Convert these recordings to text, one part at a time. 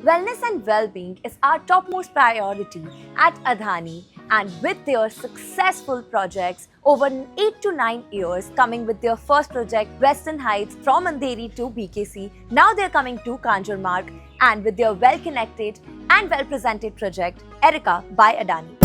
Wellness and well-being is our topmost priority at Adani, and with their successful projects over 8 to 9 years, coming with their first project Western Heights from Andheri to BKC, now they're coming to Kanjurmarg, and with their well-connected and well-presented project Erica by Adani.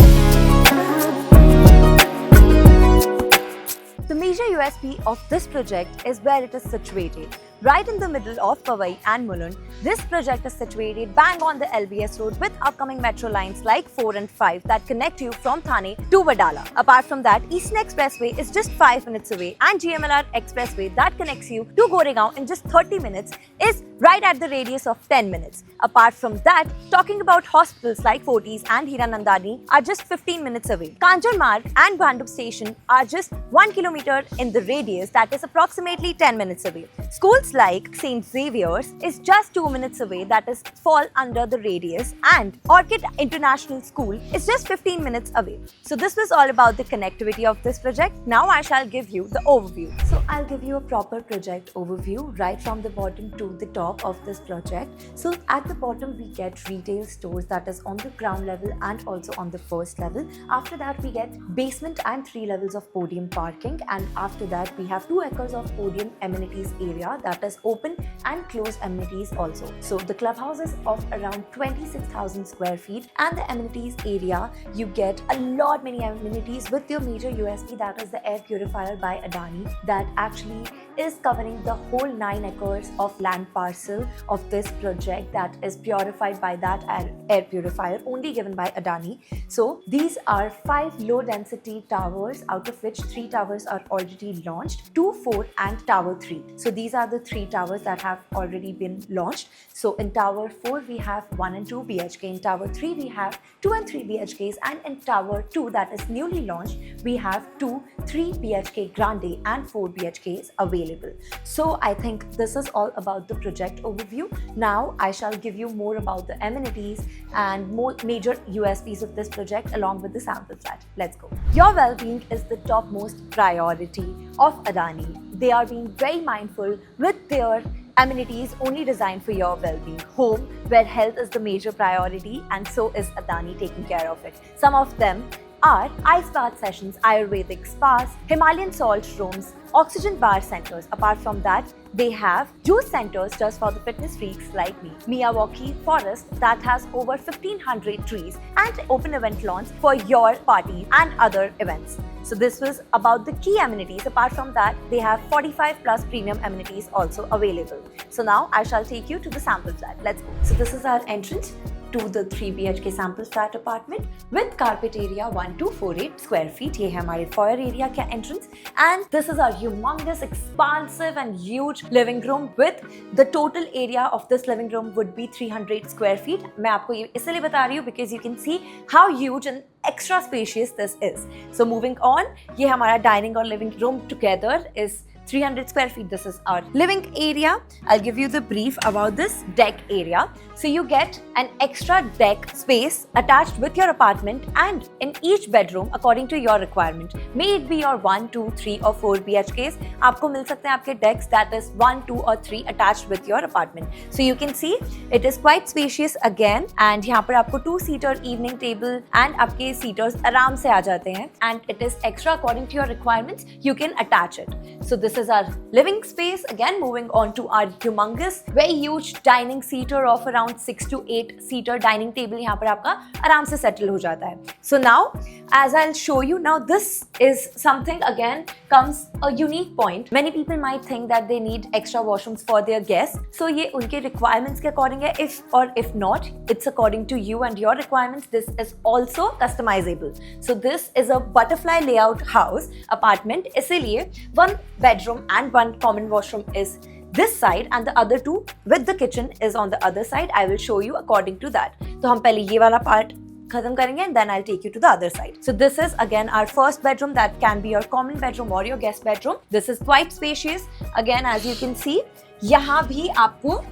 The major USP of this project is where it is situated. Right in the middle of Powai and Mulund, this project is situated bang on the LBS road with upcoming metro lines like 4 and 5 that connect you from Thane to Wadala. Apart from that, Eastern Expressway is just 5 minutes away, and GMLR Expressway that connects you to Goregaon in just 30 minutes is right at the radius of 10 minutes. Apart from that, talking about hospitals like Fortis and Hiranandani are just 15 minutes away. Kanjurmarg and Bhandup station are just 1 kilometer in the radius, that is approximately 10 minutes away. Schools like St. Xavier's is just 2 minutes away, that is fall under the radius, and Orchid International School is just 15 minutes away. So this was all about the connectivity of this project. Now I shall give you the overview. So I'll give you a proper project overview right from the bottom to the top of this project. So at the bottom we get retail stores, that is on the ground level and also on the first level. After that we get basement and 3 levels of podium parking, and after that we have 2 acres of podium amenities area, that is open and closed amenities also. So the clubhouse is of around 26,000 square feet, and the amenities area you get a lot many amenities with your major USP, that is the air purifier by Adani, that actually is covering the whole 9 acres of land parcel of this project that is purified by that air purifier only given by Adani. So these are 5 low density towers, out of which 3 towers are already launched, 2, 4 and tower 3. So these are the 3 towers that have already been launched. So in tower 4 we have 1 and 2 BHK, in tower 3 we have 2 and 3 BHKs, and in tower 2 that is newly launched we have 2, 3 BHK grande and 4 BHKs available. So I think this is all about the project overview. Now I shall give you more about the amenities and more major USPs of this project along with the sample flat. Let's go. Your well-being is the topmost priority of Adani. They are being very mindful with their amenities only designed for your well-being. Home, where health is the major priority, and so is Adani taking care of it. Some of them are ice bath sessions, Ayurvedic spas, Himalayan salt rooms, oxygen bar centers. Apart from that, they have juice centers just for the fitness freaks like me, Miyawaki Forest that has over 1500 trees, and open event lawns for your parties and other events. So this was about the key amenities. Apart from that, they have 45 plus premium amenities also available. So now I shall take you to the sample flat. Let's go. So this is our entrance to the 3 BHK sample flat apartment with carpet area 1248 square feet. ये है हमारे foyer area का entrance, and this is our humongous, expansive and huge living room with the total area of this living room would be 300 square feet. मैं आपको ये इसलिए बता रही हूँ because you can see how huge and extra spacious this is. So moving on, ये हमारा dining और living room together is 300 square feet. This is our living area. I'll give you the brief about this deck area. So you get an extra deck space attached with your apartment and in each bedroom according to your requirement. May it be your 1, 2, 3 or 4 BHKs. आपको मिल सकते हैं आपके decks that is 1, 2 or 3 attached with your apartment. So you can see it is quite spacious again, and यहाँ पर आपको 2-seater evening table and आपके seaters आराम से आ जाते हैं, and it is extra according to your requirements. You can attach it. So this is our living space. Again, moving on to our humongous, very huge dining seater of around 6 to 8 seater dining table. यहाँ पर आपका आराम से settle हो जाता है. So now, as I'll show you, now this is something again comes a unique point. Many people might think that they need extra washrooms for their guests. So ये उनके requirements के according है. If not, it's according to you and your requirements. This is also customizable. So this is a butterfly layout house apartment. इसीलिए 1 bedroom and 1 common washroom is this side and the other 2 with the kitchen is on the other side. I will show you according to that. तो हम पहले ये वाला part खत्म करेंगे and then I'll take you to the other side. So this is again our first bedroom that can be your common bedroom or your guest bedroom. This is quite spacious. Again, as you can see, यहाँ भी आपको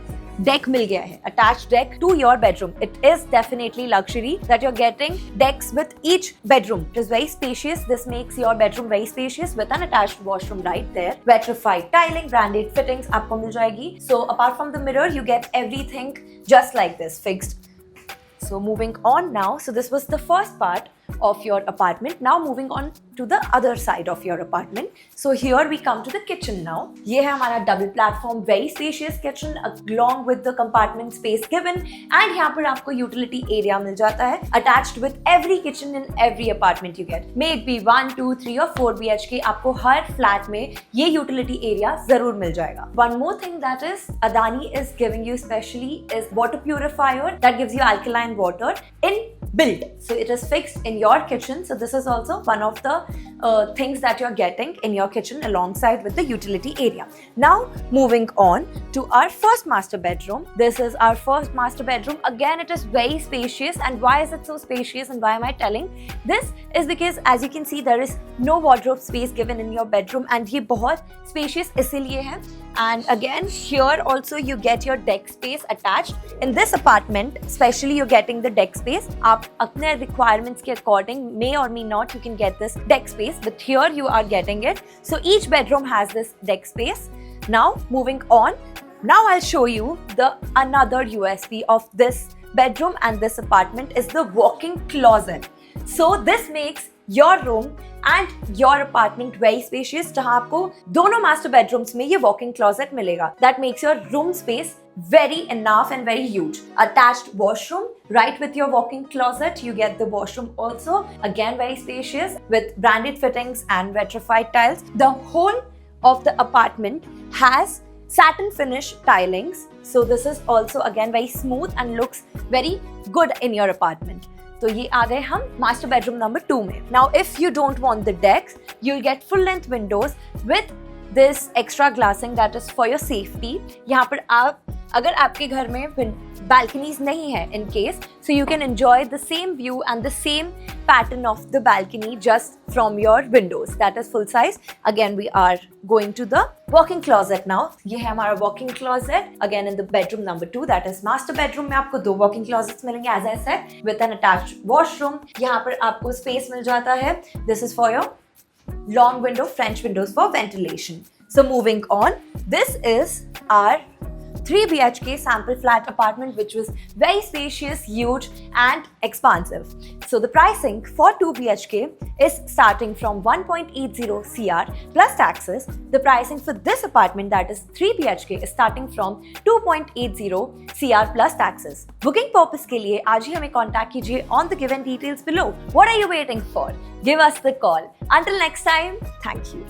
deck मिल गया है, attached deck to your bedroom. It is definitely luxury that you're getting decks with each bedroom. It is very spacious. This makes your bedroom very spacious with an attached washroom right there. Vitrified tiling, branded fittings आपको मिल जाएगी. So apart from the mirror, you get everything just like this, fixed. So moving on now, so this was the first part of your apartment. Now moving on to the other side of your apartment. So here we come to the kitchen now. ये है हमारा double platform, very spacious kitchen along with the compartment space given. And यहाँ पर आपको utility area मिल जाता है attached with every kitchen in every apartment you get. May it be 1, 2, 3 or 4 BHK, आपको हर flat में ये utility area जरूर मिल जाएगा. One more thing that is Adani is giving you specially is water purifier that gives you alkaline water in built. So it is fixed in your kitchen. So this is also one of the things that you're getting in your kitchen alongside with the utility area. Now moving on to our first master bedroom. This is our first master bedroom. Again, it is very spacious. And why is it so spacious and why am I telling? This is because as you can see, there is no wardrobe space given in your bedroom and ये बहुत spacious इसीलिए है. And again, here also you get your deck space attached. In this apartment, especially you're getting the deck space. आप अपने requirements के according may or may not you can get this deck space, but here you are getting it. So each bedroom has this deck space. Now moving on, now I'll show you the another USP of this bedroom and this apartment is the walk-in closet. So this makes your room and your apartment very spacious. जहाँ आपको दोनों master bedrooms में ये walk-in closet मिलेगा. That makes your room space very enough and very huge. Attached washroom right with your walk-in closet. You get the washroom also. Again very spacious with branded fittings and vitrified tiles. The whole of the apartment has satin finish tilings. So this is also again very smooth and looks very good in your apartment. तो ये आ गए हम master bedroom number 2 में. Now if you don't want the decks, you will get full length windows with this extra glassing that is for your safety. यहाँ पर आप अगर आपके घर में balconies नहीं है in case, so you can enjoy the same view and the same pattern of the balcony just from your windows. That is full size. Again, we are going to the walk-in closet now. ये है हमारा walk-in closet. Again, in the bedroom number 2, that is master bedroom में आपको 2 walk-in closets मिलेंगे as I said, with an attached washroom. यहाँ पर आपको space मिल जाता है. This is for your long window, French windows for ventilation. So moving on, this is our 3 BHK sample flat apartment which was very spacious, huge and expansive. So the pricing for 2 BHK is starting from 1.80 CR plus taxes. The pricing for this apartment that is 3 BHK is starting from 2.80 CR plus taxes. Booking purpose के लिए आज ही हमें contact कीजिए on the given details below. What are you waiting for? Give us the call. Until next time, thank you.